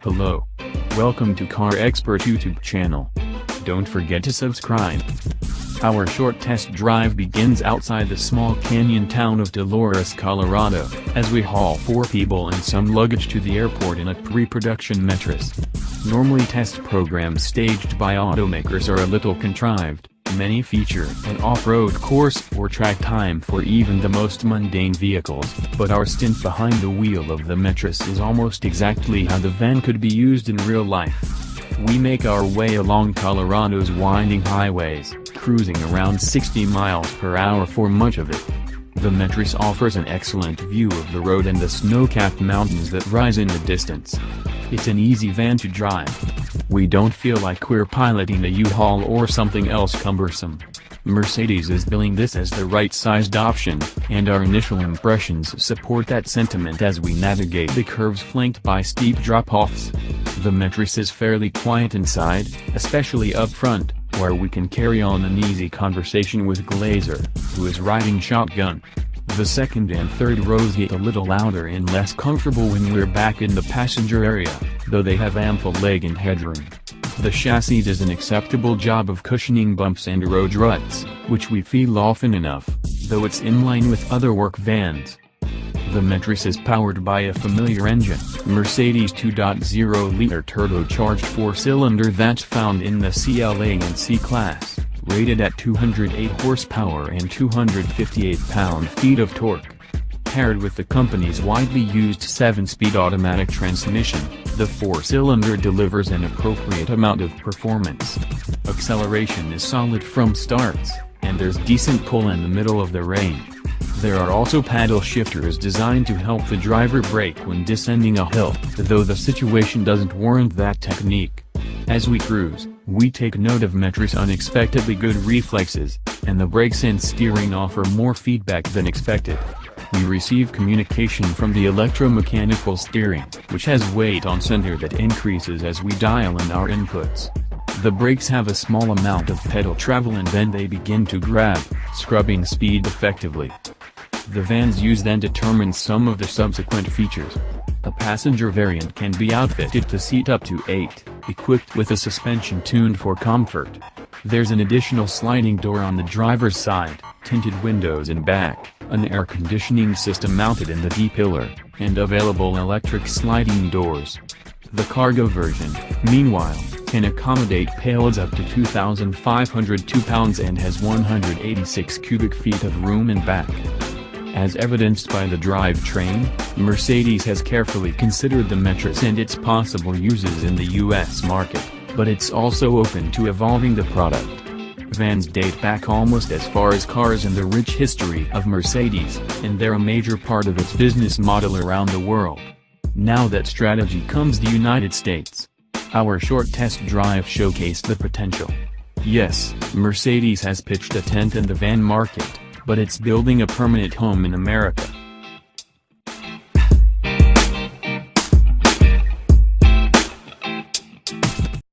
Hello. Welcome to Car Expert YouTube channel. Don't forget to subscribe. Our short test drive begins outside the small canyon town of Dolores, Colorado, as we haul 4 people and some luggage to the airport in a pre-production Metris. Normally test programs staged by automakers are a little contrived. Many feature an off-road course or track time for even the most mundane vehicles, but our stint behind the wheel of the Metris is almost exactly how the van could be used in real life. We make our way along Colorado's winding highways, cruising around 60 miles per hour for much of it. The Metris offers an excellent view of the road and the snow-capped mountains that rise in the distance. It's an easy van to drive. We don't feel like we're piloting a U-Haul or something else cumbersome. Mercedes is billing this as the right-sized option, and our initial impressions support that sentiment as we navigate the curves flanked by steep drop-offs. The Metris is fairly quiet inside, especially up front, where we can carry on an easy conversation with Glazer, who is riding shotgun. The second and third rows get a little louder and less comfortable when we're back in the passenger area, though they have ample leg and headroom. The chassis does an acceptable job of cushioning bumps and road ruts, which we feel often enough, though it's in line with other work vans. The Metris is powered by a familiar engine, Mercedes 2.0-liter turbocharged 4-cylinder that's found in the CLA and C-Class, rated at 208 horsepower and 258 pound-feet of torque. Paired with the company's widely used 7-speed automatic transmission, the 4-cylinder delivers an appropriate amount of performance. Acceleration is solid from starts, and there's decent pull in the middle of the range. There are also paddle shifters designed to help the driver brake when descending a hill, though the situation doesn't warrant that technique. As we cruise, we take note of Metris' unexpectedly good reflexes, and the brakes and steering offer more feedback than expected. We receive communication from the electromechanical steering, which has weight on center that increases as we dial in our inputs. The brakes have a small amount of pedal travel and then they begin to grab, scrubbing speed effectively. The van's use then determines some of the subsequent features. A passenger variant can be outfitted to seat up to 8, equipped with a suspension tuned for comfort. There's an additional sliding door on the driver's side, tinted windows in back, an air conditioning system mounted in the D-pillar, and available electric sliding doors. The cargo version, meanwhile, can accommodate payloads up to 2,502 pounds and has 186 cubic feet of room in back. As evidenced by the drivetrain, Mercedes has carefully considered the Metris and its possible uses in the US market, but it's also open to evolving the product. Vans date back almost as far as cars in the rich history of Mercedes, and they're a major part of its business model around the world. Now that strategy comes the United States. Our short test drive showcased the potential. Yes, Mercedes has pitched a tent in the van market, but it's building a permanent home in America.